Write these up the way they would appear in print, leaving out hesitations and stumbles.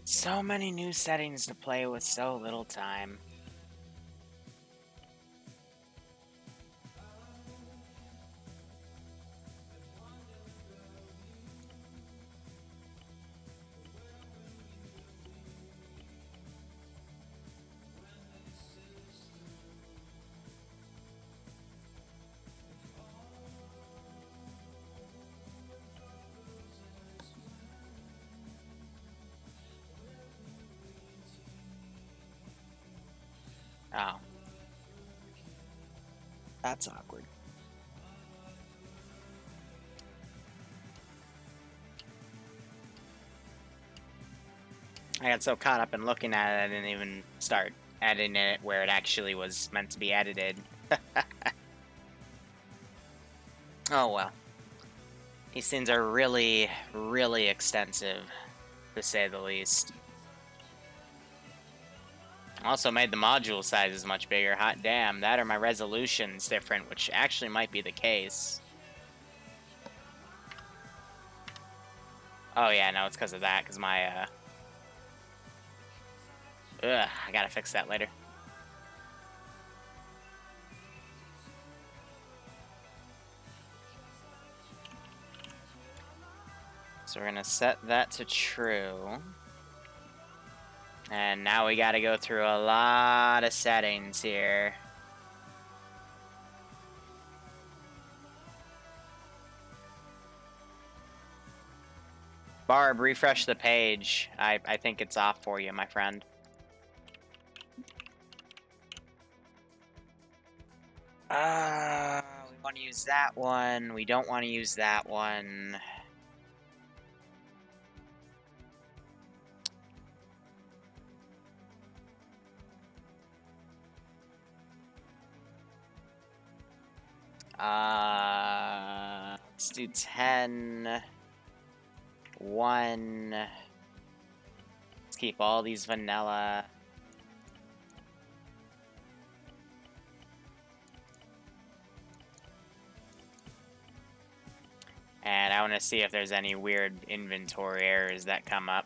So many new settings to play with so little time. Oh. That's awkward. I got so caught up in looking at it, I didn't even start editing it where it actually was meant to be edited. Oh well. These things are really, really extensive, to say the least. Also made the module sizes much bigger. Hot damn, that or my resolution's different, which actually might be the case. Oh yeah, no, it's because of that, because my, I gotta fix that later. So we're gonna set that to true. And now we gotta go through a lot of settings here. Barb, refresh the page. I think it's off for you, my friend. We want to use that one. We don't want to use that one. Let's do 10. 1. Let's keep all these vanilla. And I want to see if there's any weird inventory errors that come up.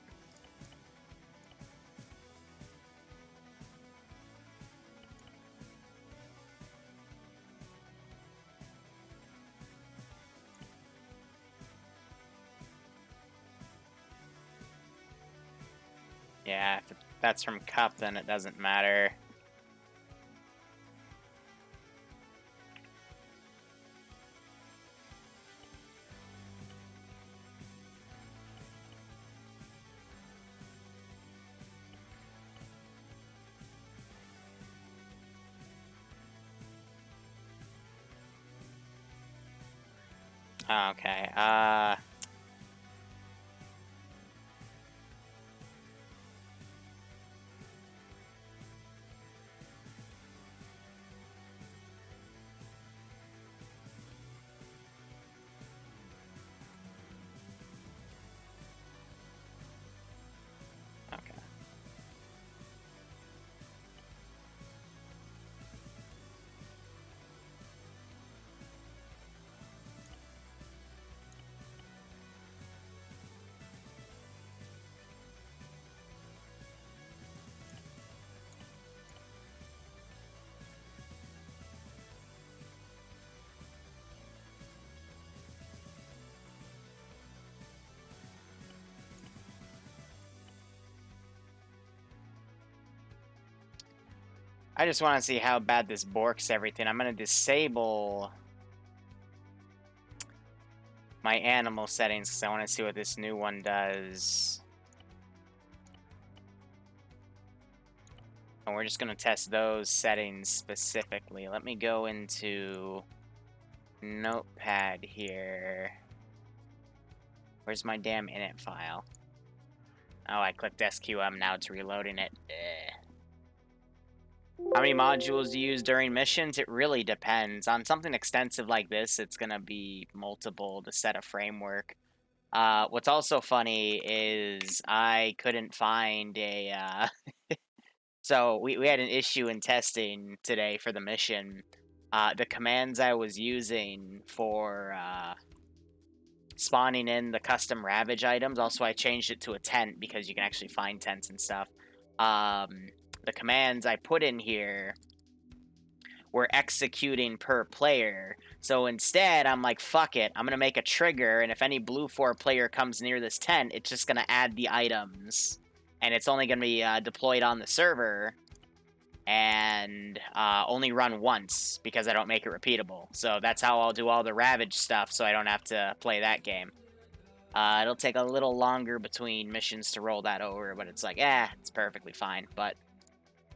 Yeah, if that's from cup, then it doesn't matter. Okay, okay. I just want to see how bad this borks everything. I'm going to disable my animal settings because I want to see what this new one does. And we're just going to test those settings specifically. Let me go into Notepad here. Where's my damn init file? Oh, I clicked SQM, now it's reloading it. How many modules do you use during missions? It really depends. On something extensive like this, it's going to be multiple to set a framework. What's also funny is I couldn't find a... So we had an issue in testing today for the mission. The commands I was using for spawning in the custom Ravage items. Also, I changed it to a tent because you can actually find tents and stuff. The commands I put in here were executing per player. So instead, I'm like, fuck it. I'm going to make a trigger, and if any Blue 4 player comes near this tent, it's just going to add the items. And it's only going to be deployed on the server and only run once because I don't make it repeatable. So that's how I'll do all the Ravage stuff so I don't have to play that game. It'll take a little longer between missions to roll that over, but it's like, it's perfectly fine. But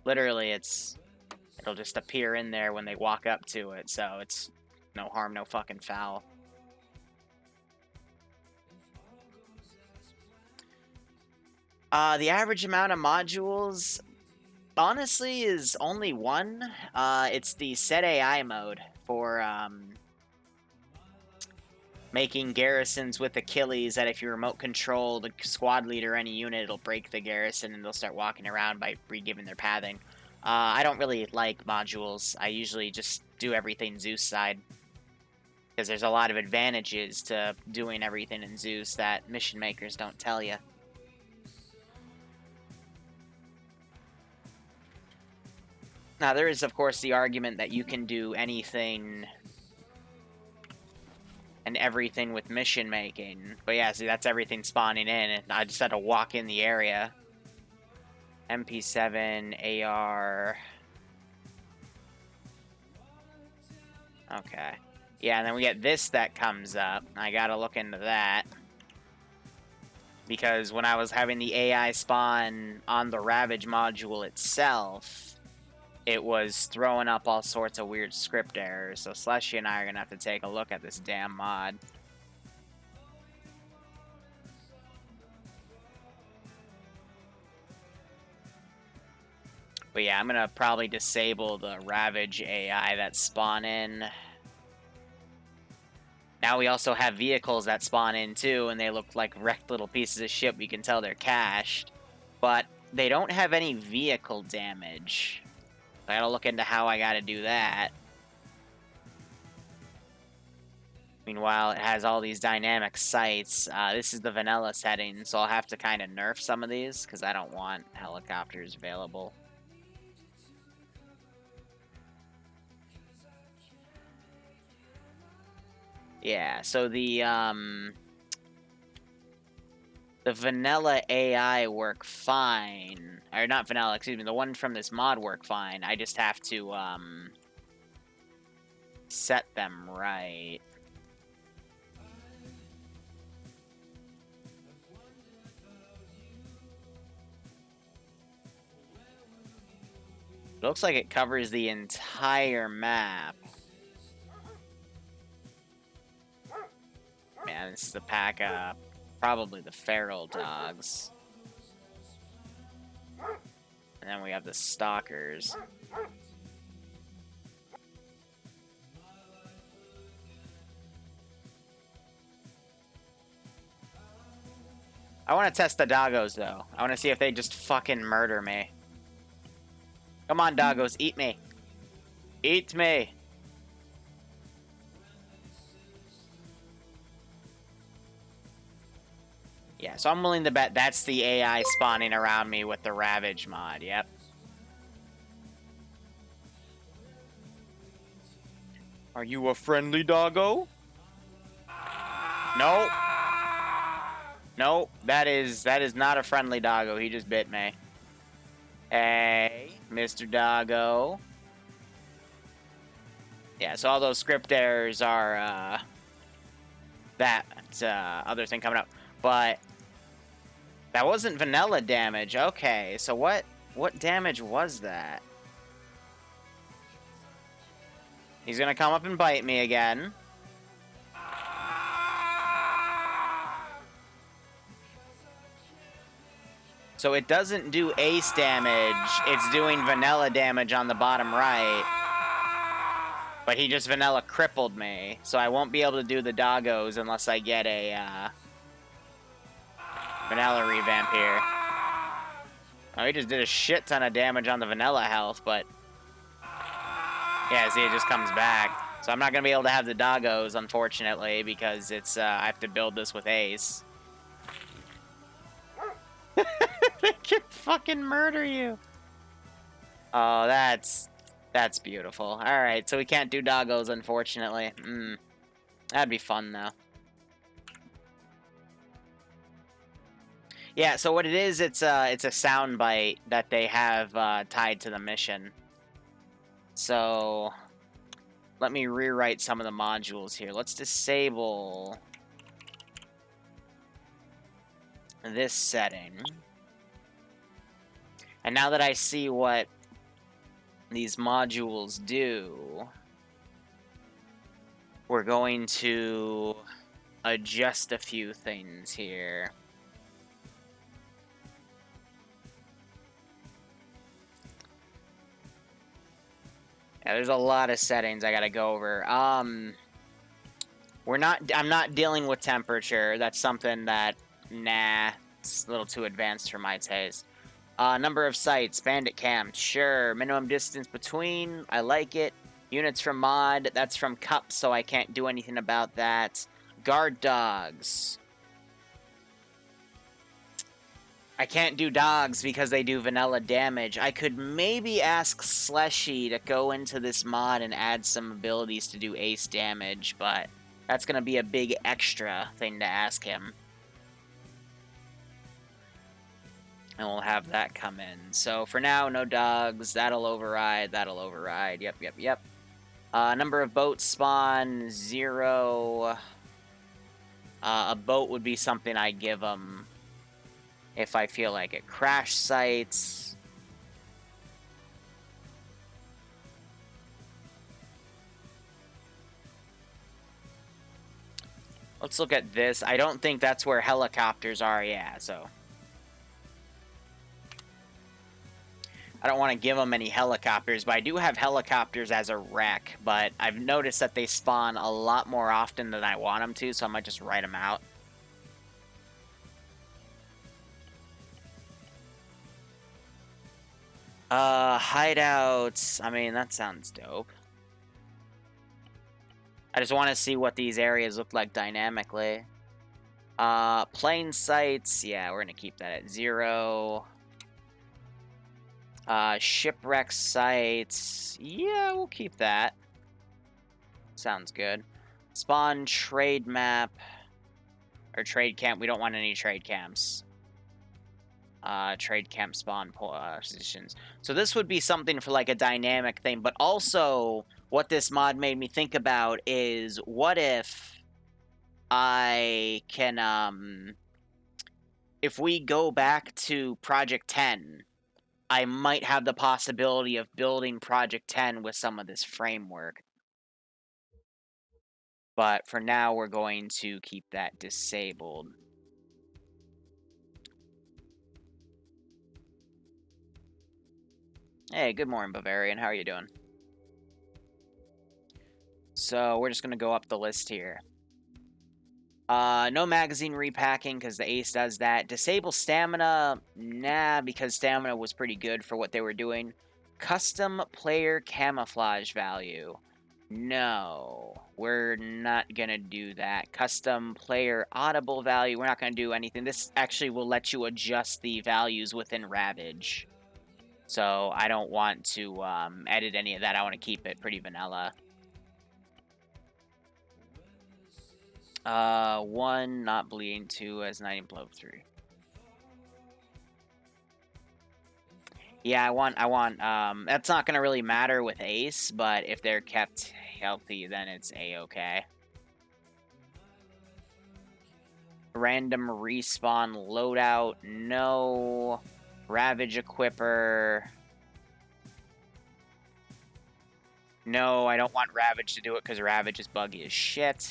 literally, it'll just appear in there when they walk up to it, so it's no harm, no fucking foul. The average amount of modules, honestly, is only one. It's the set AI mode for making garrisons with Achilles that if you remote control the squad leader or any unit, it'll break the garrison and they'll start walking around by re-giving their pathing. I don't really like modules. I usually just do everything Zeus side. Because there's a lot of advantages to doing everything in Zeus that mission makers don't tell you. Now, there is, of course, the argument that you can do anything and everything with mission making. But yeah, see, that's everything spawning in, and I just had to walk in the area. MP7, AR... Okay. Yeah, and then we get this that comes up. I gotta look into that. Because when I was having the AI spawn on the Ravage module itself, it was throwing up all sorts of weird script errors. So Slushy and I are gonna have to take a look at this damn mod. But yeah, I'm gonna probably disable the Ravage AI that spawn in. Now we also have vehicles that spawn in too, and they look like wrecked little pieces of shit. We can tell they're cached. But they don't have any vehicle damage. I gotta look into how I gotta do that. Meanwhile, it has all these dynamic sights. This is the vanilla setting, so I'll have to kind of nerf some of these, because I don't want helicopters available. Yeah, so the vanilla AI work fine. Or not vanilla, excuse me, the one from this mod work fine. I just have to, set them right. Looks like it covers the entire map. Man, this is a pack of probably the feral dogs. And then we have the stalkers. I want to test the doggos, though. I want to see if they just fucking murder me. Come on, doggos, eat me. Eat me. Yeah, so I'm willing to bet that's the AI spawning around me with the Ravage mod, yep. Are you a friendly doggo? No. No, that is not a friendly doggo. He just bit me. Hey, Mr. Doggo. Yeah, so all those script errors are that other thing coming up. But that wasn't vanilla damage. Okay, so what damage was that? He's gonna come up and bite me again. So it doesn't do ace damage, it's doing vanilla damage on the bottom right. But he just vanilla crippled me, so I won't be able to do the doggos unless I get a vanilla revamp here. Oh, he just did a shit ton of damage on the vanilla health, but... yeah, see, it just comes back. So I'm not going to be able to have the doggos, unfortunately, because it's I have to build this with Ace. They can fucking murder you. Oh, that's beautiful. All right, so we can't do doggos, unfortunately. That'd be fun, though. Yeah, so what it is, it's a soundbite that they have tied to the mission. So let me rewrite some of the modules here. Let's disable this setting. And now that I see what these modules do, we're going to adjust a few things here. Yeah, there's a lot of settings I gotta go over. I'm not dealing with temperature. That's something that, nah, it's a little too advanced for my taste. Number of sites, bandit camp, sure. Minimum distance between, I like it. Units from mod, that's from cup, so I can't do anything about that. Guard dogs. I can't do dogs because they do vanilla damage. I could maybe ask Slushy to go into this mod and add some abilities to do ace damage, but that's going to be a big extra thing to ask him. And we'll have that come in. So for now, no dogs. That'll override. That'll override. Yep. Number of boats spawn, 0. A boat would be something I give them if I feel like it. Crash sites. Let's look at this. I don't think that's where helicopters are. Yeah, so I don't want to give them any helicopters, but I do have helicopters as a wreck, but I've noticed that they spawn a lot more often than I want them to, so I might just write them out. Hideouts. I mean, that sounds dope. I just want to see what these areas look like dynamically. Plain sites. Yeah, we're going to keep that at 0. Shipwreck sites. Yeah, we'll keep that. Sounds good. Spawn trade map. Or trade camp. We don't want any trade camps. Trade camp spawn positions. So this would be something for like a dynamic thing, but also what this mod made me think about is what if I can, if we go back to Project 10, I might have the possibility of building Project 10 with some of this framework. But for now, we're going to keep that disabled. Hey, good morning, Bavarian. How are you doing? So we're just going to go up the list here. No magazine repacking because the ace does that. Disable stamina, nah, because stamina was pretty good for what they were doing. Custom player camouflage value. No, we're not going to do that. Custom player audible value, we're not going to do anything. This actually will let you adjust the values within Ravage. So I don't want to edit any of that. I want to keep it pretty vanilla. 1, not bleeding. 2, as 9 blow 3. Yeah, I want, that's not going to really matter with Ace, but if they're kept healthy, then it's A-okay. Random respawn loadout, no. Ravage equipper. No, I don't want Ravage to do it because Ravage is buggy as shit.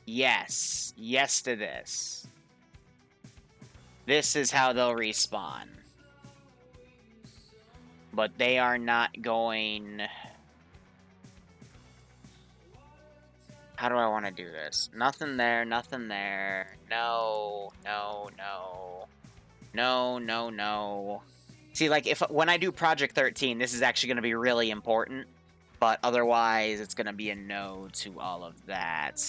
Yes. Yes to this. This is how they'll respawn. But they are not going... How do I want to do this? Nothing there, nothing there. No, no, no. No, no, no. See, like, when I do Project 13, this is actually going to be really important, but otherwise it's going to be a no to all of that.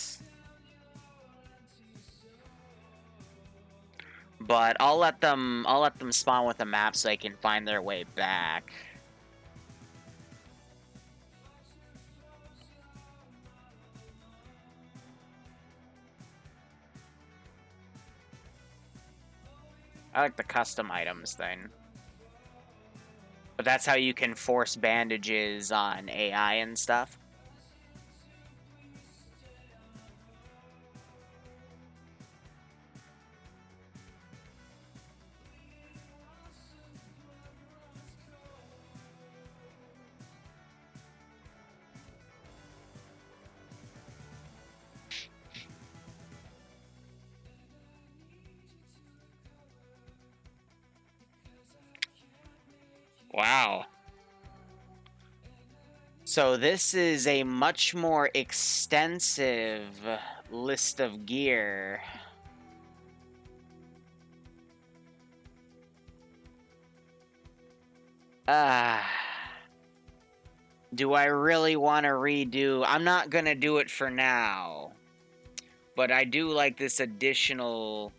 But I'll let them spawn with a map so they can find their way back. I like the custom items thing. But that's how you can force bandages on AI and stuff. Wow. So this is a much more extensive list of gear. Do I really want to redo? I'm not going to do it for now. But I do like this additional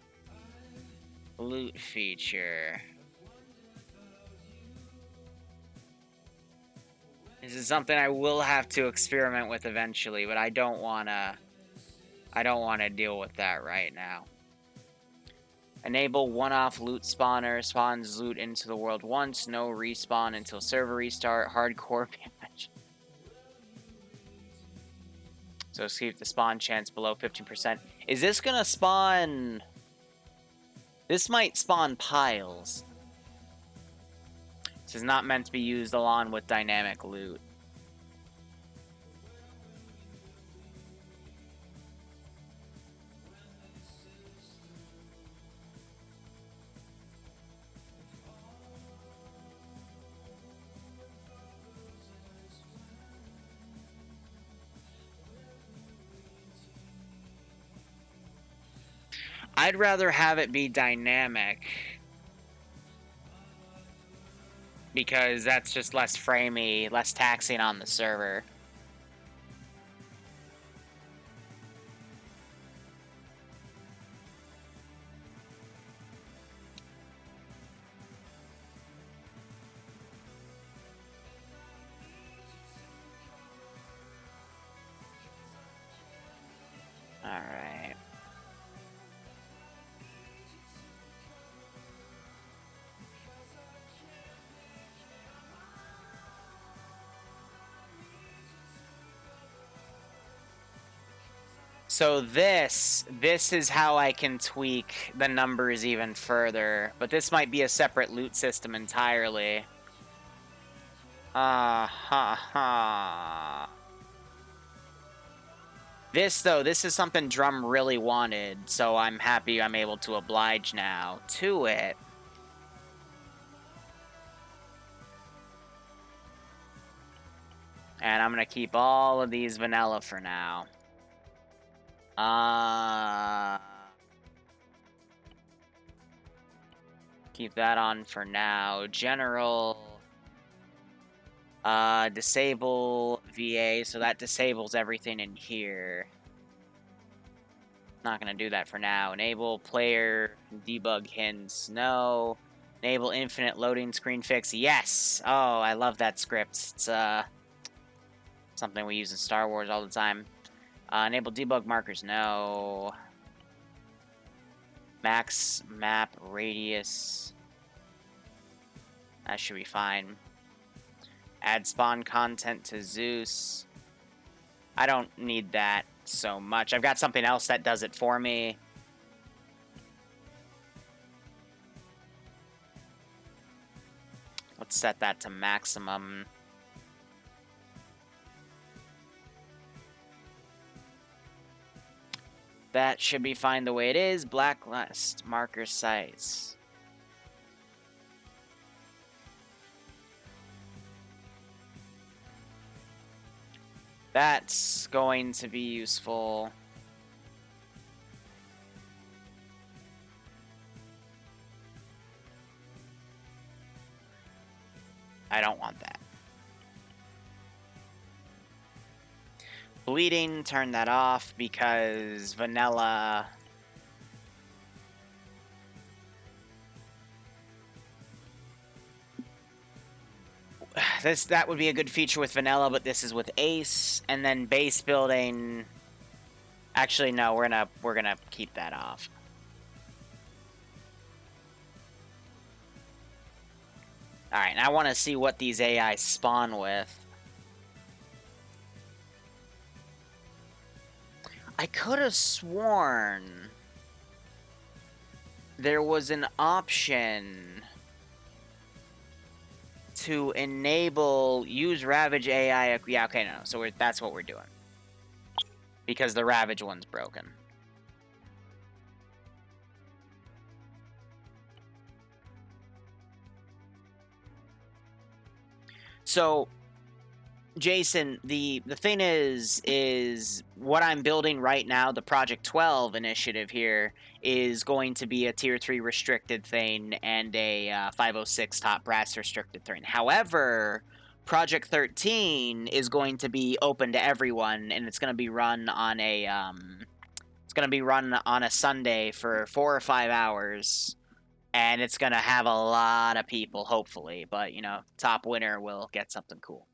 loot feature. This is something I will have to experiment with eventually, but I don't want to deal with that right now. Enable one-off loot spawner. Spawns loot into the world once. No respawn until server restart. Hardcore patch. So keep the spawn chance below 15%. Is this gonna spawn? This might spawn piles. This is not meant to be used along with dynamic loot. I'd rather have it be dynamic, because that's just less framey, less taxing on the server. Alright. So this is how I can tweak the numbers even further, but this might be a separate loot system entirely. This is something Drum really wanted, so I'm happy I'm able to oblige now to it. And I'm gonna keep all of these vanilla for now. Keep that on for now. General. Disable VA, so that disables everything in here. Not gonna do that for now. Enable player debug hints. No. Enable infinite loading screen fix. Yes! Oh, I love that script. It's, something we use in Star Wars all the time. Enable debug markers. No. Max map radius. That should be fine. Add spawn content to Zeus. I don't need that so much. I've got something else that does it for me. Let's set that to maximum. That should be fine the way it is. Blacklist marker size. That's going to be useful. I don't want that. Bleeding, turn that off because vanilla... That would be a good feature with vanilla, but this is with ace, and then base building... Actually, no, we're gonna keep that off. Alright, now I want to see what these AI spawn with. I could have sworn there was an option to enable use Ravage AI. Yeah, okay, no. So that's what we're doing. Because the Ravage one's broken. So, Jason, the thing is what I'm building right now, the Project 12 initiative here, is going to be a Tier 3 restricted thing and a 506 top brass restricted thing. However, Project 13 is going to be open to everyone, and it's going to be run on a Sunday for 4 or 5 hours, and it's going to have a lot of people, hopefully. But, you know, top winner will get something cool.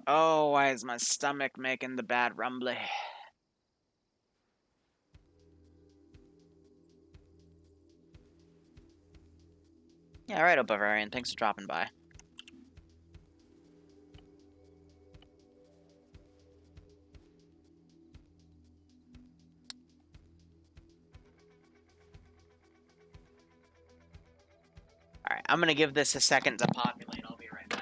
Oh, why is my stomach making the bad rumbly? Yeah, alright, Bavarian. Thanks for dropping by. Alright, I'm gonna give this a second to populate. I'll be right back.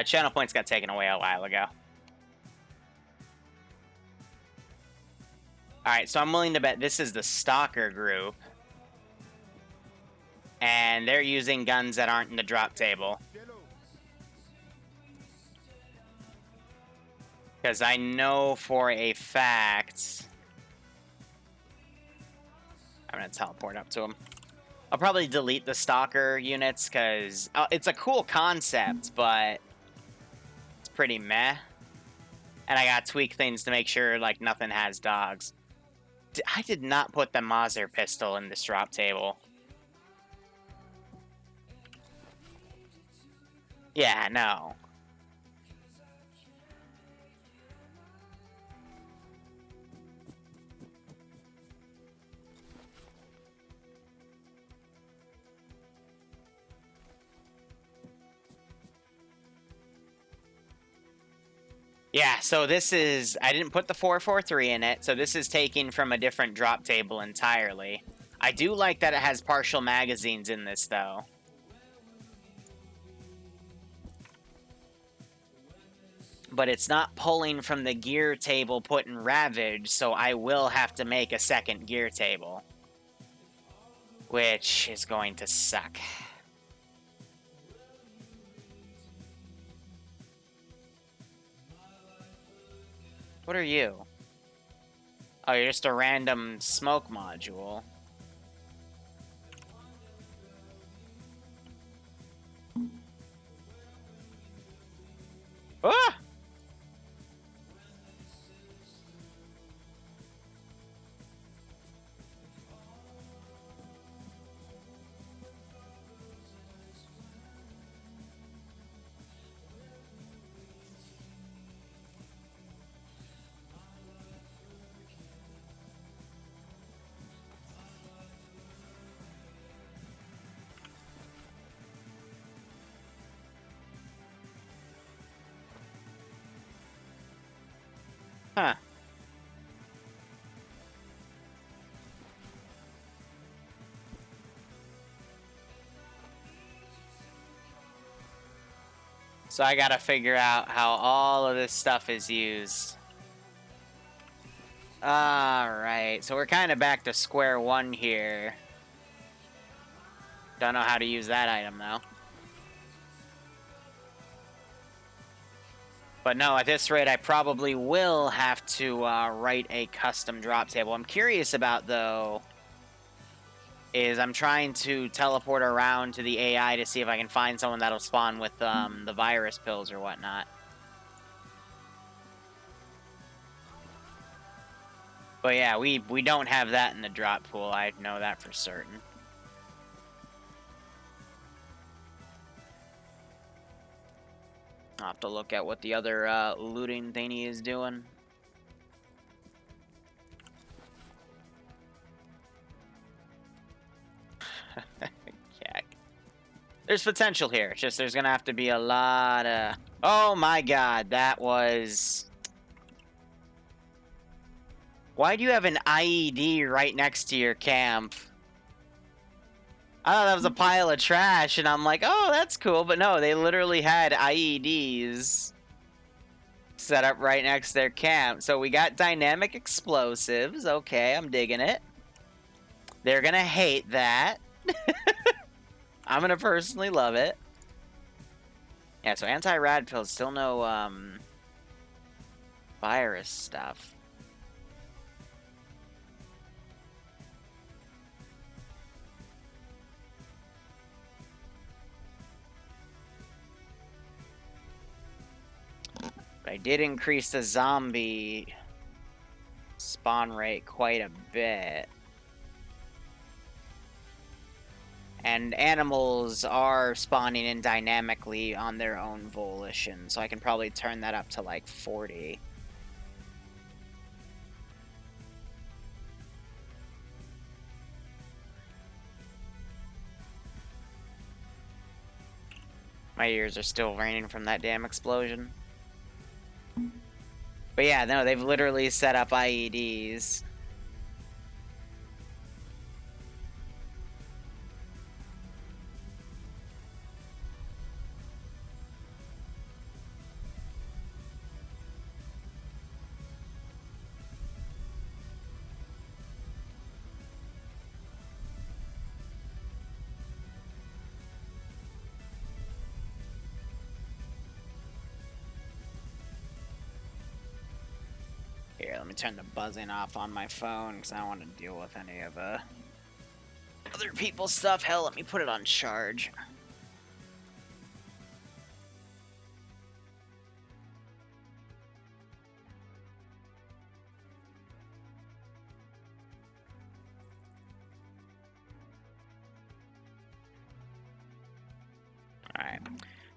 Channel points got taken away a while ago. Alright, so I'm willing to bet this is the Stalker group. And they're using guns that aren't in the drop table. Because I know for a fact... I'm going to teleport up to him. I'll probably delete the Stalker units, because it's a cool concept, but it's pretty meh. And I got to tweak things to make sure, like, nothing has dogs. I did not put the Mauser pistol in this drop table. Yeah, no. Yeah, so this is... I didn't put the 443 in it, so this is taken from a different drop table entirely. I do like that it has partial magazines in this, though. but it's not pulling from the gear table put in Ravage, so I will have to make a second gear table, which is going to suck. What are you? Oh, you're just a random smoke module. Ah! Huh. So I gotta figure out how all of this stuff is used. Alright, so we're kind of back to square one here. Don't know how to use that item, though. But no, at this rate, I probably will have to write a custom drop table. I'm curious about, though, is I'm trying to teleport around to the AI to see if I can find someone that'll spawn with the virus pills or whatnot. But yeah, we don't have that in the drop pool. I know that for certain. I'll have to look at what the other looting thingy is doing. Yeah. There's potential here. It's just there's gonna have to be a lot of... Oh my god, that was... Why do you have an IED right next to your camp? I thought that was a pile of trash, and I'm like, oh, that's cool. But no, they literally had IEDs set up right next to their camp. So we got dynamic explosives. Okay, I'm digging it. They're gonna hate that. I'm gonna personally love it. Yeah, so anti-rad pills, still no virus stuff. But I did increase the zombie spawn rate quite a bit. And animals are spawning in dynamically on their own volition, so I can probably turn that up to like 40. My ears are still raining from that damn explosion. But yeah, no, they've literally set up IEDs. Here, let me turn the buzzing off on my phone, because I don't want to deal with any of other people's stuff. Hell, let me put it on charge.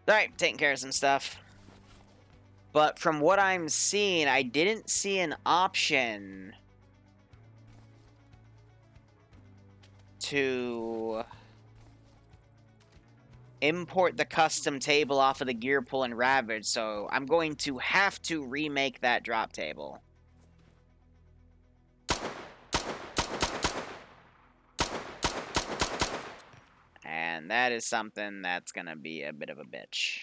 Alright, taking care of some stuff. But from what I'm seeing, I didn't see an option to import the custom table off of the gear pool in Ravage, so I'm going to have to remake that drop table. And that is something that's gonna be a bit of a bitch.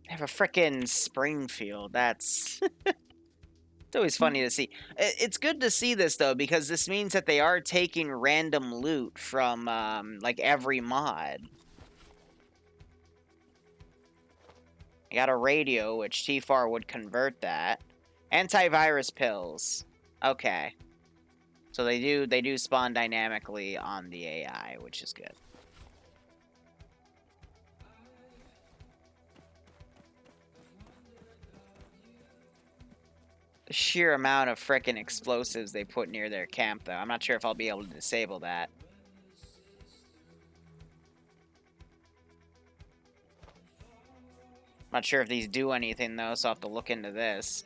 I have a frickin' Springfield. That's... It's always funny to see. It's good to see this, though, because this means that they are taking random loot from, like, every mod. I got a radio, which T-FAR would convert that. Antivirus pills. Okay. So they do spawn dynamically on the AI, which is good. The sheer amount of frickin' explosives they put near their camp, though. I'm not sure if I'll be able to disable that. Not sure if these do anything, though, so I'll have to look into this.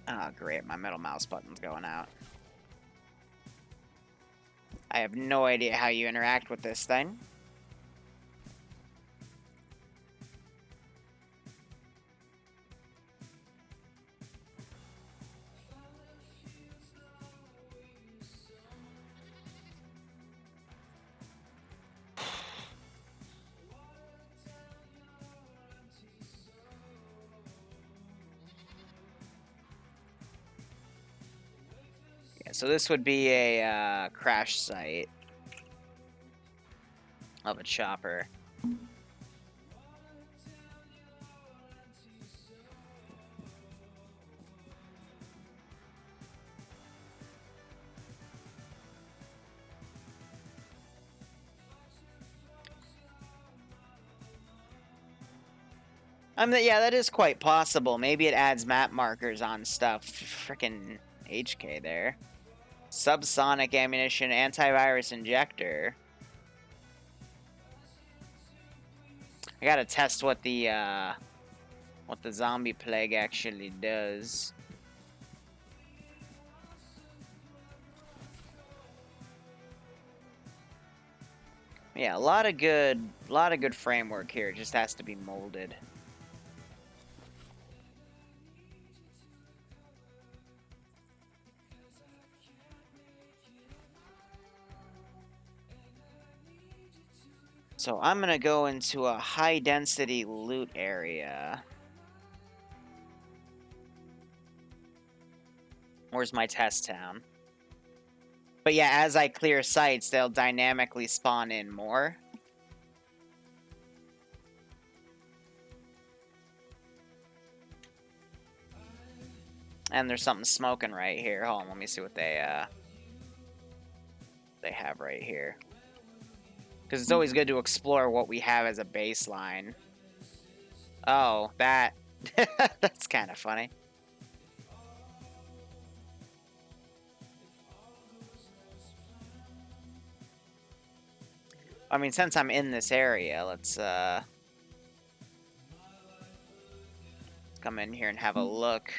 Oh, great. My middle mouse button's going out. I have no idea how you interact with this thing. Yeah, so this would be a crash site of a chopper. Yeah, that is quite possible. Maybe it adds map markers on stuff. Frickin' HK there. Subsonic ammunition, antivirus injector. I gotta test what the zombie plague actually does. Yeah, a lot of good framework here. It just has to be molded. So I'm gonna go into a high-density loot area. Where's my test town? But yeah, as I clear sites, they'll dynamically spawn in more. And there's something smoking right here. Hold on, let me see what they have right here. Because it's always good to explore what we have as a baseline. Oh, that... That's kind of funny. I mean, since I'm in this area, let's come in here and have a look.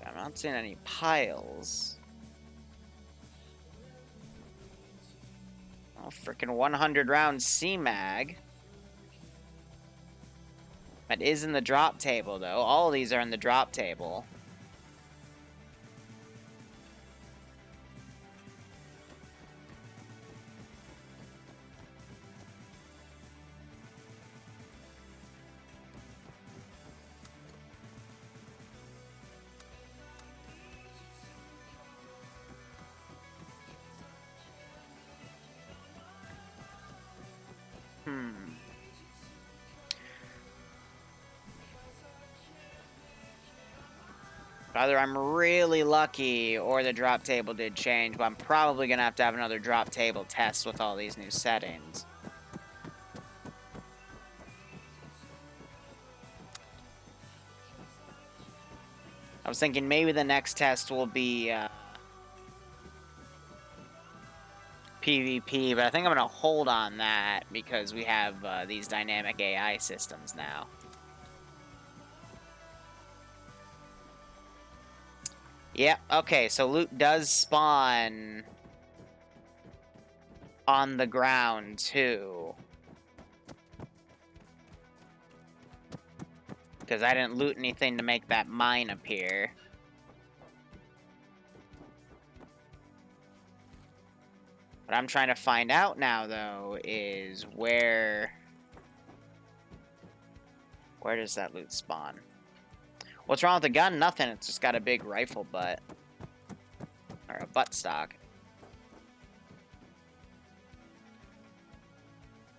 I'm not seeing any piles. Oh, freaking 100 round C-Mag. That is in the drop table, though. All of these are in the drop table. Either I'm really lucky or the drop table did change, but I'm probably going to have another drop table test with all these new settings. I was thinking maybe the next test will be PvP, but I think I'm going to hold on that because we have these dynamic AI systems now. Yep, okay, so loot does spawn on the ground, too. Because I didn't loot anything to make that mine appear. What I'm trying to find out now, though, is where does that loot spawn? What's wrong with the gun? Nothing. It's just got a big rifle butt. Or a butt stock.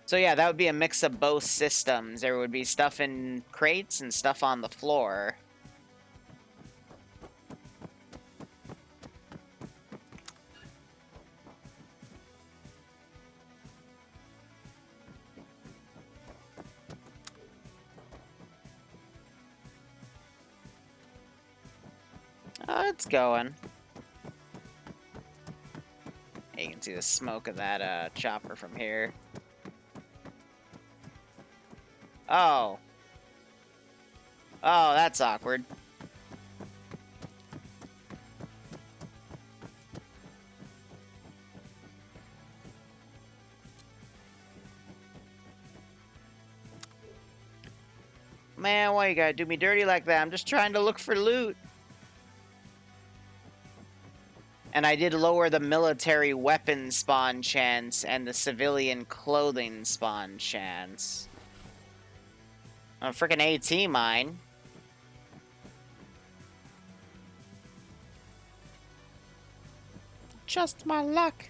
So yeah, that would be a mix of both systems. There would be stuff in crates and stuff on the floor. Oh, it's going. You can see the smoke of that chopper from here. Oh. Oh, that's awkward. Man, why you gotta do me dirty like that? I'm just trying to look for loot. And I did lower the military weapon spawn chance and the civilian clothing spawn chance. A freaking AT mine. Just my luck.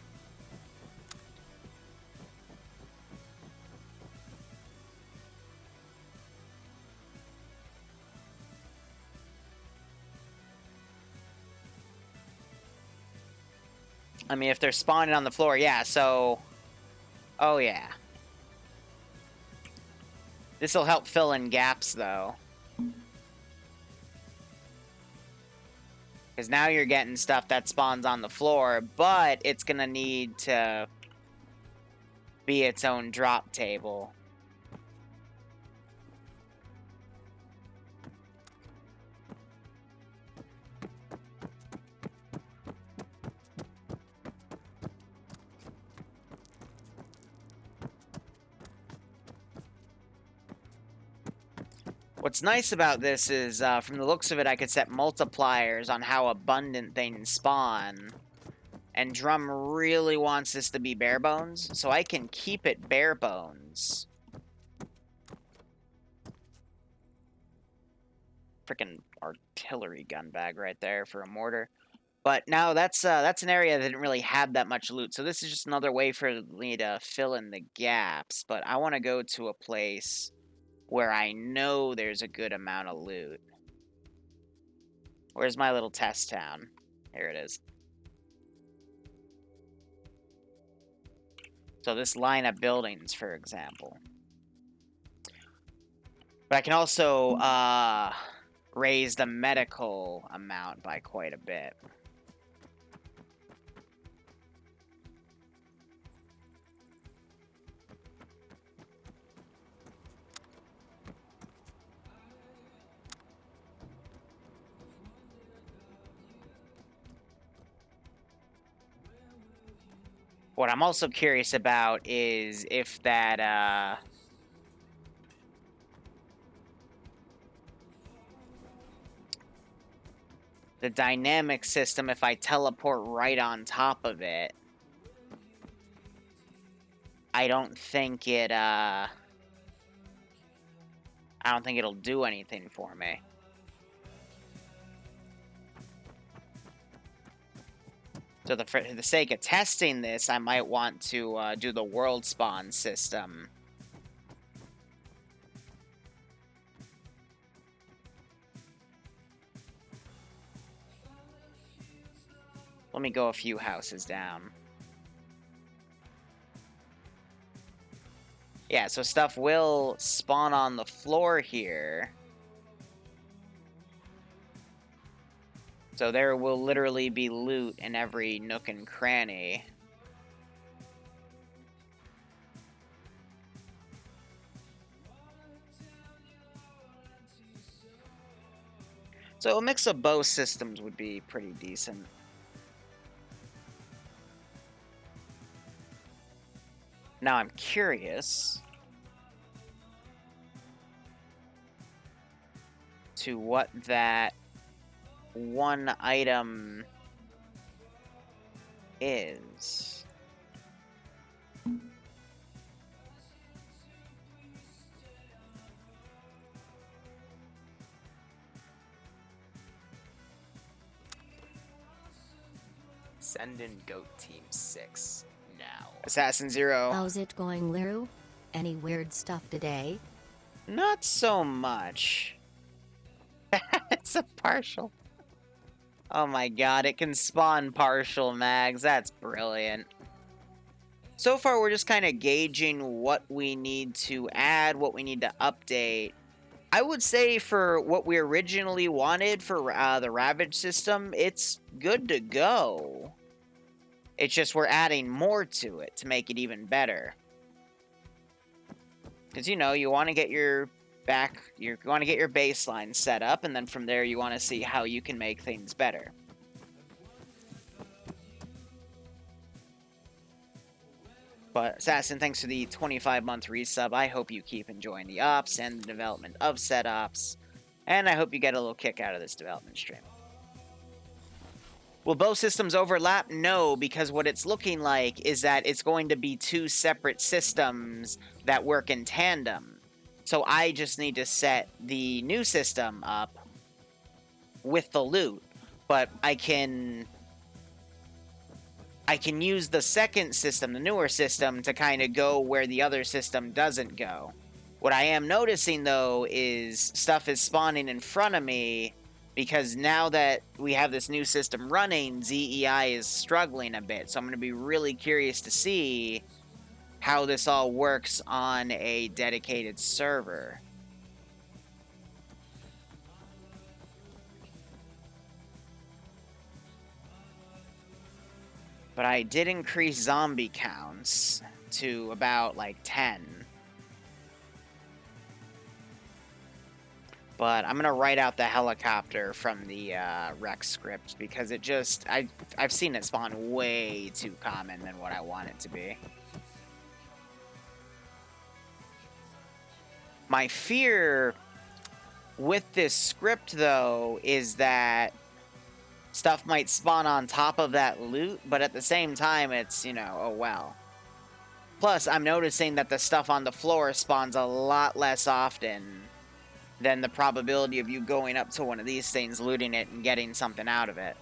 I mean, if they're spawning on the floor, yeah, so... Oh, yeah. This'll help fill in gaps, though. Because now you're getting stuff that spawns on the floor, but it's gonna need to be its own drop table. What's nice about this is, from the looks of it, I could set multipliers on how abundant things spawn. And Drum really wants this to be bare bones, so I can keep it bare bones. Freaking artillery gun bag right there for a mortar. But now that's an area that didn't really have that much loot, so this is just another way for me to fill in the gaps. But I want to go to a place where I know there's a good amount of loot. Where's my little test town? Here it is. So this line of buildings, for example. But I can also raise the medical amount by quite a bit. What I'm also curious about is if that, the dynamic system, if I teleport right on top of it, I don't think it'll do anything for me. So for the sake of testing this, I might want to do the world spawn system. Let me go a few houses down. Yeah, so stuff will spawn on the floor here. So there will literally be loot in every nook and cranny. So a mix of both systems would be pretty decent. Now I'm curious to what that one item is. Send in Goat Team 6 now. Assassin Zero. How's it going, Liru? Any weird stuff today? Not so much. It's a partial. Oh my god, it can spawn partial mags. That's brilliant. So far, we're just kind of gauging what we need to add, what we need to update. I would say for what we originally wanted for the Ravage system, it's good to go. It's just we're adding more to it to make it even better. Because, you know, you want to get your baseline set up, and then from there you want to see how you can make things better. But Assassin, thanks for the 25-month resub. I hope you keep enjoying the ops and the development of said ops, and I hope you get a little kick out of this development stream. Will both systems overlap? No, because what it's looking like is that it's going to be two separate systems that work in tandem. So I just need to set the new system up with the loot, but I can use the second system, the newer system, to kind of go where the other system doesn't go. What I am noticing, though, is stuff is spawning in front of me because now that we have this new system running, ZEI is struggling a bit. So I'm going to be really curious to see how this all works on a dedicated server. But I did increase zombie counts to about, like, 10. But I'm going to write out the helicopter from the rec script because it just... I've seen it spawn way too common than what I want it to be. My fear with this script, though, is that stuff might spawn on top of that loot, but at the same time, it's, you know, oh well. Plus, I'm noticing that the stuff on the floor spawns a lot less often than the probability of you going up to one of these things, looting it, and getting something out of it.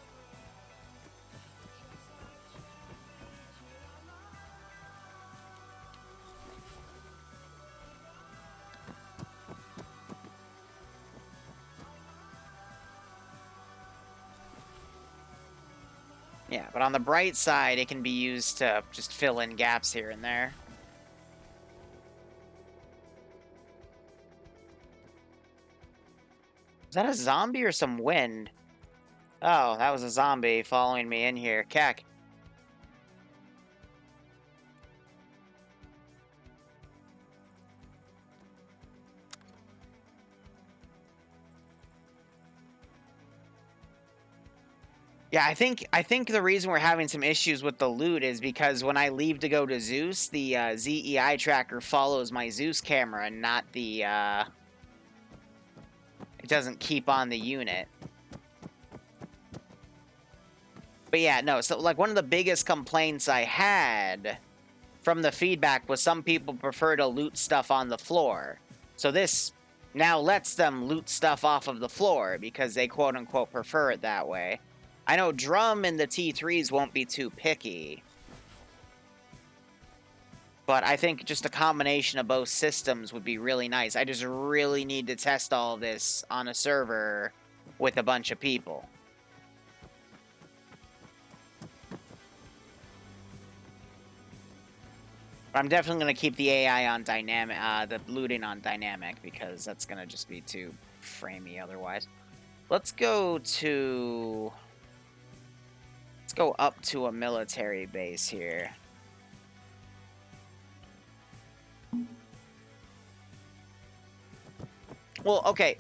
Yeah, but on the bright side, it can be used to just fill in gaps here and there. Is that a zombie or some wind? Oh, that was a zombie following me in here. Keck. Yeah, I think the reason we're having some issues with the loot is because when I leave to go to Zeus, the ZEI tracker follows my Zeus camera and not the, it doesn't keep on the unit. But yeah, no, so like one of the biggest complaints I had from the feedback was some people prefer to loot stuff on the floor. So this now lets them loot stuff off of the floor because they quote-unquote prefer it that way. I know Drum and the T3s won't be too picky. But I think just a combination of both systems would be really nice. I just really need to test all this on a server with a bunch of people. I'm definitely going to keep the AI on dynamic, the looting on dynamic, because that's going to just be too framey otherwise. Let's go up to a military base here. Well, okay.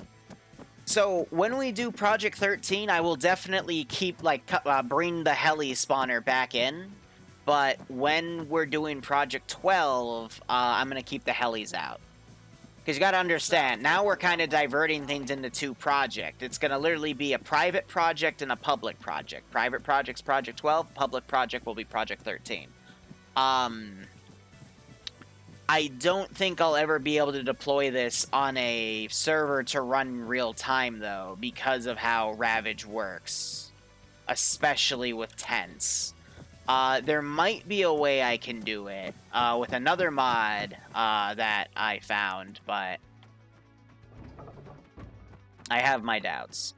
So when we do Project 13, I will definitely keep bring the heli spawner back in. But when we're doing Project 12, I'm gonna keep the helis out. Because you got to understand, now we're kind of diverting things into two projects. It's going to literally be a private project and a public project. Private project's Project 12, public project will be Project 13. I don't think I'll ever be able to deploy this on a server to run real time, though, because of how Ravage works, especially with tents. There might be a way I can do it with another mod that I found, but I have my doubts.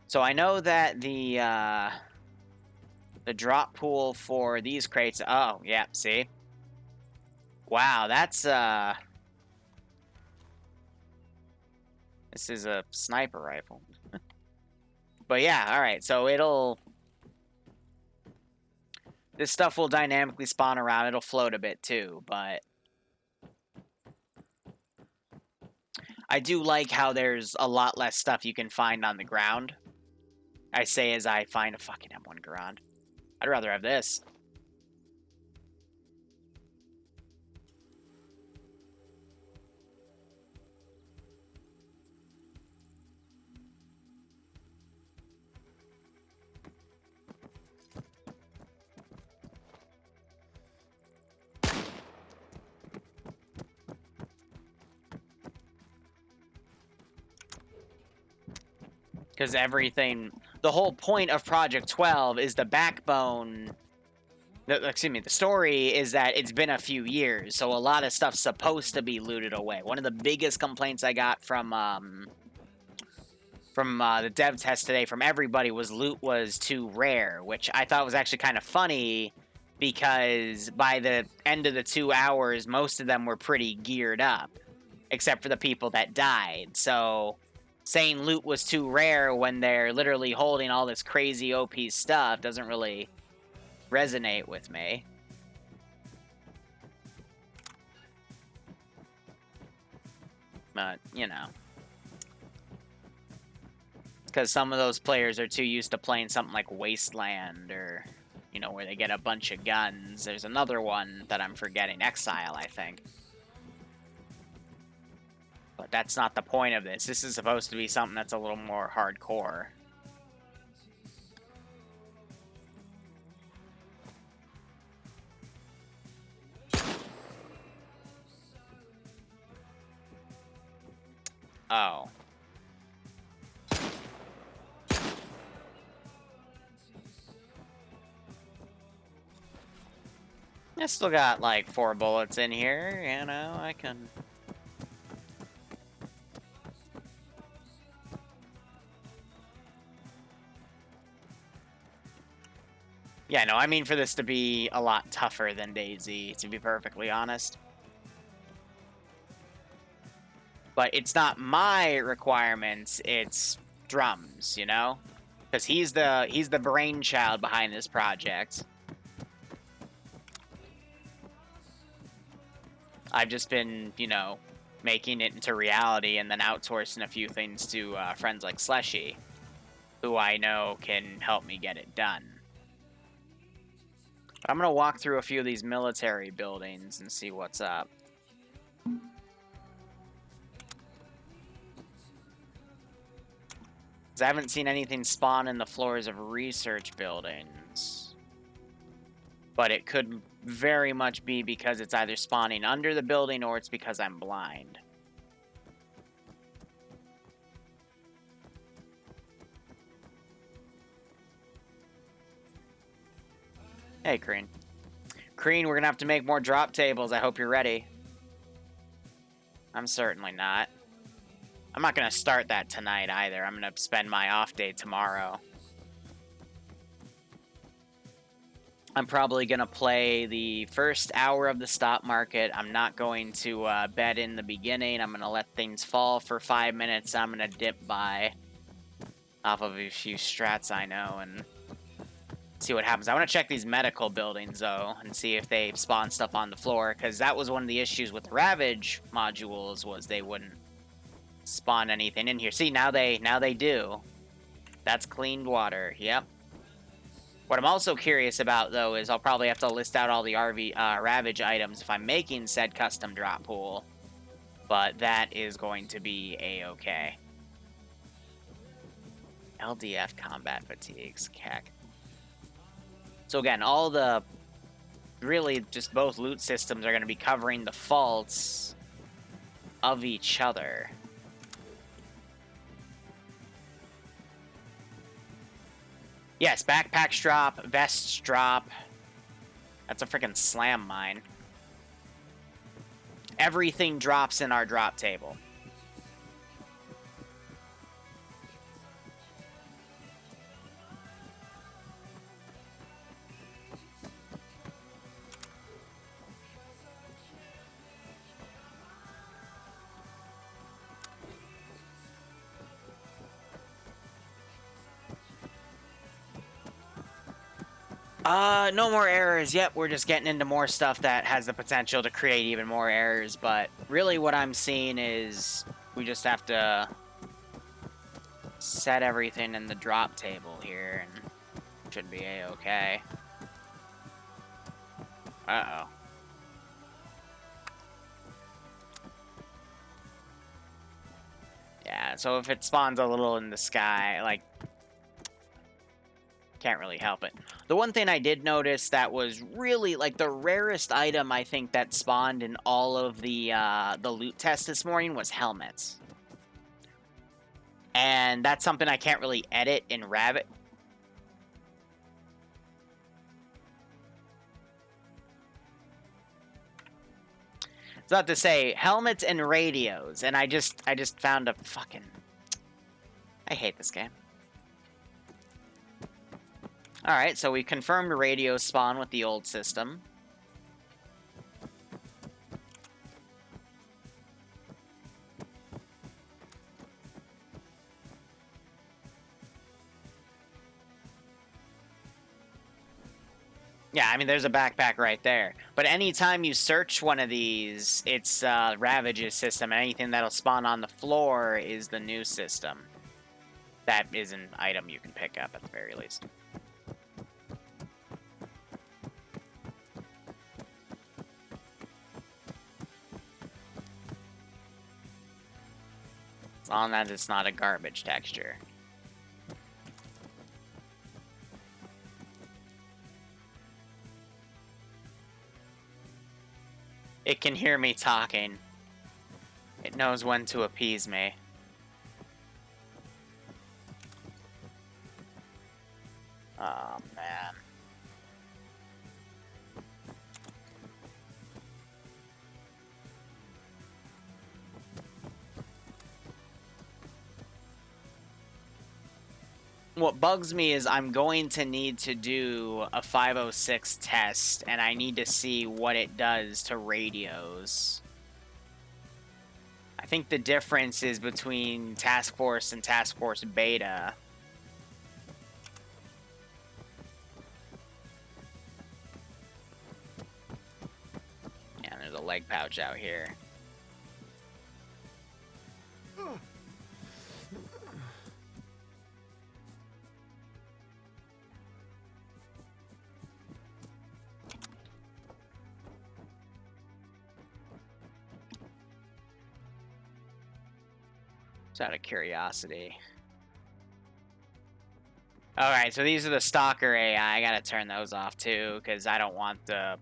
So I know that the drop pool for these crates. Oh, yeah, see? Wow, that's this is a sniper rifle. But yeah, alright, so this stuff will dynamically spawn around. It'll float a bit too, but I do like how there's a lot less stuff you can find on the ground. I say as I find a fucking M1 Garand. I'd rather have this. Because everything, the whole point of Project 12 is the backbone, excuse me, the story is that it's been a few years, so a lot of stuff's supposed to be looted away. One of the biggest complaints I got from the dev test today from everybody was loot was too rare, which I thought was actually kind of funny because by the end of the 2 hours, most of them were pretty geared up, except for the people that died, so saying loot was too rare when they're literally holding all this crazy OP stuff doesn't really resonate with me. But, you know. Because some of those players are too used to playing something like Wasteland or, you know, where they get a bunch of guns. There's another one that I'm forgetting, Exile, I think. But that's not the point of this. This is supposed to be something that's a little more hardcore. Oh. I still got like 4 bullets in here, you know, I can... Yeah, no, I mean for this to be a lot tougher than DayZ, to be perfectly honest. But it's not my requirements, it's Drum's, you know? Because he's the brainchild behind this project. I've just been, you know, making it into reality and then outsourcing a few things to friends like Slushy, who I know can help me get it done. But I'm going to walk through a few of these military buildings and see what's up. Because I haven't seen anything spawn in the floors of research buildings. But it could very much be because it's either spawning under the building or it's because I'm blind. Hey, Crean. Crean, we're going to have to make more drop tables. I hope you're ready. I'm certainly not. I'm not going to start that tonight either. I'm going to spend my off day tomorrow. I'm probably going to play the first hour of the stock market. I'm not going to bet in the beginning. I'm going to let things fall for 5 minutes. I'm going to dip by off of a few strats I know and see what happens. I want to check these medical buildings, though, and see if they spawn stuff on the floor, because that was one of the issues with Ravage modules, was they wouldn't spawn anything in here. See, now they do. That's cleaned water. Yep. What I'm also curious about, though, is I'll probably have to list out all the Ravage items if I'm making said custom drop pool. But that is going to be a-okay. LDF combat fatigues. Heck. So again, all the... really, just both loot systems are going to be covering the faults of each other. Yes, backpacks drop, vests drop. That's a freaking slam mine. Everything drops in our drop table. No more errors. Yep, we're just getting into more stuff that has the potential to create even more errors, but really what I'm seeing is we just have to set everything in the drop table here, and should be a-okay. Uh-oh. Yeah, so if it spawns a little in the sky, like, can't really help it. The one thing I did notice that was really, like, the rarest item I think that spawned in all of the loot tests this morning was helmets. And that's something I can't really edit in Rabbit. It's not to say helmets and radios, and I just found a fucking... I hate this game. Alright, so we confirmed radio spawn with the old system. Yeah, I mean, there's a backpack right there. But anytime you search one of these, it's Ravage's system, and anything that'll spawn on the floor is the new system. That is an item you can pick up at the very least. As long as it's not a garbage texture. It can hear me talking. It knows when to appease me. Oh, man. What bugs me is I'm going to need to do a 506 test, and I need to see what it does to radios. I think the difference is between Task Force and Task Force Beta. Yeah, there's a leg pouch out here. Just out of curiosity. Alright, so these are the stalker AI. I gotta turn those off too, because I don't want there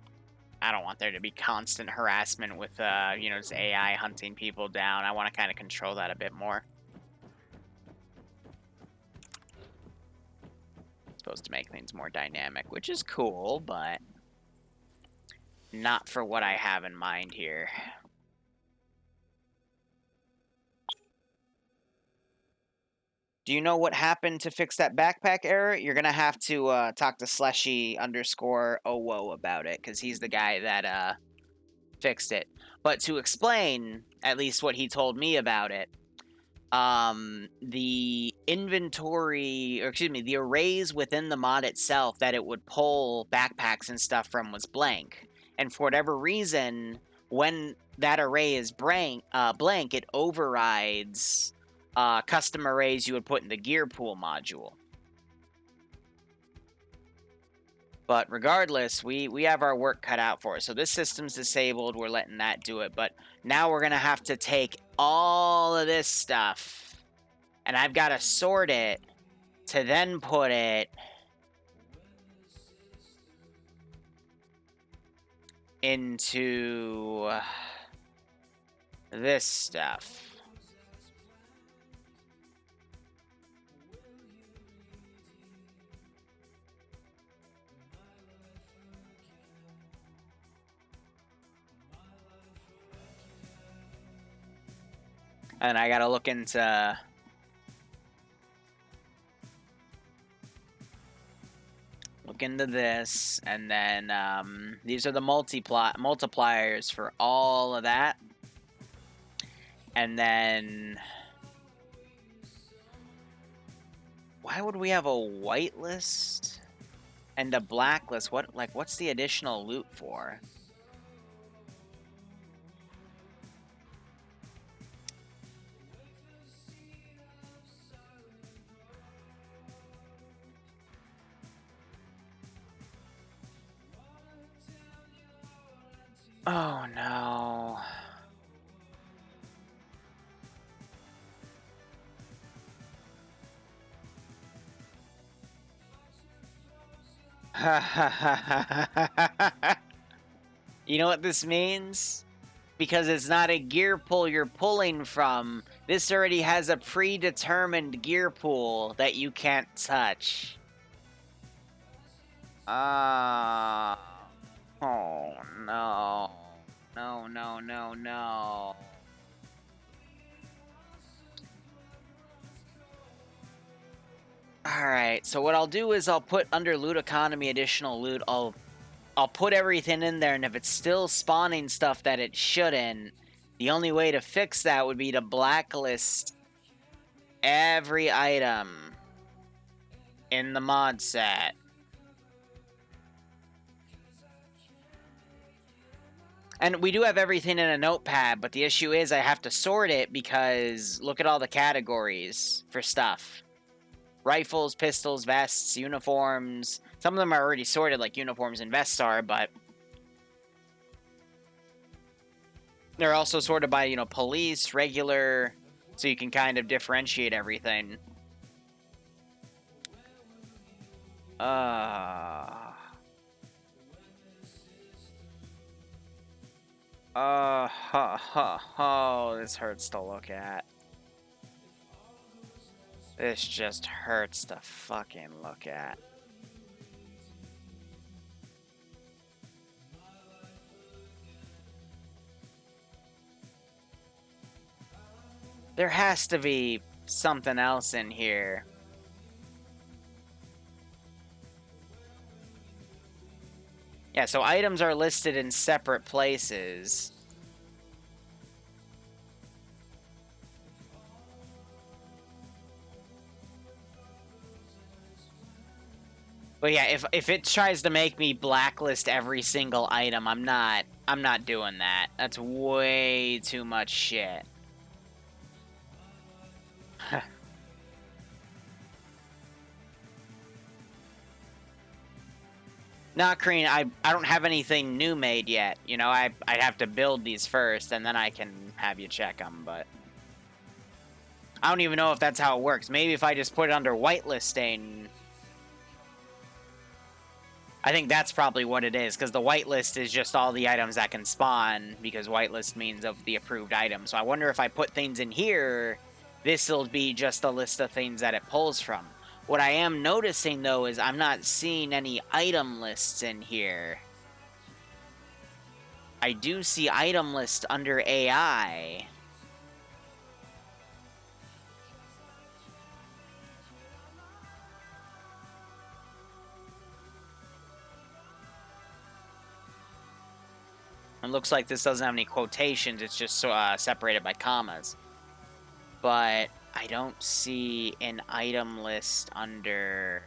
to be constant harassment with you know, just AI hunting people down. I want to kind of control that a bit more. Supposed to make things more dynamic, which is cool, but not for what I have in mind here. Do you know what happened to fix that backpack error? You're gonna have to talk to Slushy_Owo about it, because he's the guy that fixed it. But to explain, at least what he told me about it, the inventory, or excuse me, the arrays within the mod itself that it would pull backpacks and stuff from was blank. And for whatever reason, when that array is blank, it overrides custom arrays you would put in the gear pool module. But regardless, we have our work cut out for us. So this system's disabled. We're letting that do it. But now we're going to have to take all of this stuff, and I've got to sort it to then put it into this stuff. And I gotta look into this, and then these are the multipliers for all of that. And then why would we have a whitelist and a blacklist? What's the additional loot for? Oh no. You know what this means? Because it's not a gear pool you're pulling from. This already has a predetermined gear pool that you can't touch. Oh no. No. Alright, so what I'll do is I'll put under loot economy additional loot, I'll put everything in there, and if it's still spawning stuff that it shouldn't, the only way to fix that would be to blacklist every item in the mod set. And we do have everything in a notepad, but the issue is I have to sort it because look at all the categories for stuff. Rifles, pistols, vests, uniforms. Some of them are already sorted like uniforms and vests are, but they're also sorted by, police, regular, so you can kind of differentiate everything. This hurts to look at. This just hurts to fucking look at. There has to be something else in here. Yeah, so items are listed in separate places. But yeah, if it tries to make me blacklist every single item, I'm not doing that. That's way too much shit. Nah, Kreen, I don't have anything new made yet. I'd have to build these first, and then I can have you check them, but I don't even know if that's how it works. Maybe if I just put it under whitelisting, I think that's probably what it is, because the whitelist is just all the items that can spawn, because whitelist means of the approved item. So I wonder if I put things in here, this'll be just a list of things that it pulls from. What I am noticing, though, is I'm not seeing any item lists in here. I do see item list under AI. It looks like this doesn't have any quotations. It's just separated by commas. But I don't see an item list under...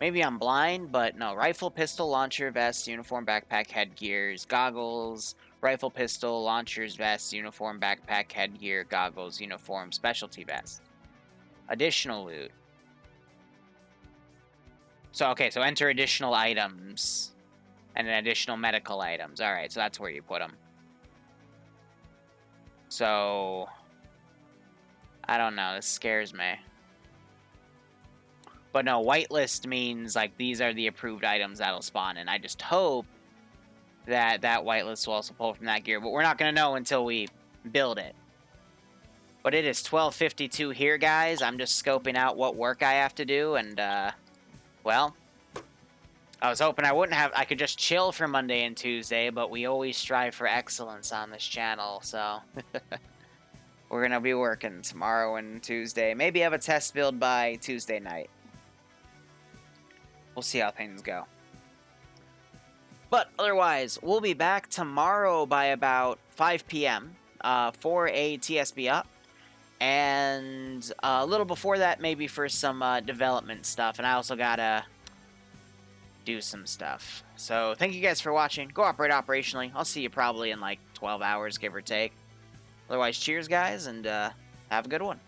Maybe I'm blind, but no. Rifle, pistol, launcher, vest, uniform, backpack, headgears, goggles, rifle, pistol, launchers, vest, uniform, backpack, headgear, goggles, uniform, specialty vest. Additional loot. So, okay, so enter additional items. And then additional medical items. Alright, so that's where you put them. So... I don't know, this scares me. But no, whitelist means, like, these are the approved items that'll spawn, and I just hope that that whitelist will also pull from that gear, but we're not going to know until we build it. But it is 12:52 here, guys. I'm just scoping out what work I have to do, and, well, I was hoping I could just chill for Monday and Tuesday, but we always strive for excellence on this channel, so... We're going to be working tomorrow and Tuesday. Maybe have a test build by Tuesday night. We'll see how things go. But otherwise, we'll be back tomorrow by about 5 p.m. For a TSB up. And a little before that, maybe for some development stuff. And I also got to do some stuff. So thank you guys for watching. Go operate operationally. I'll see you probably in like 12 hours, give or take. Otherwise, cheers, guys, and have a good one.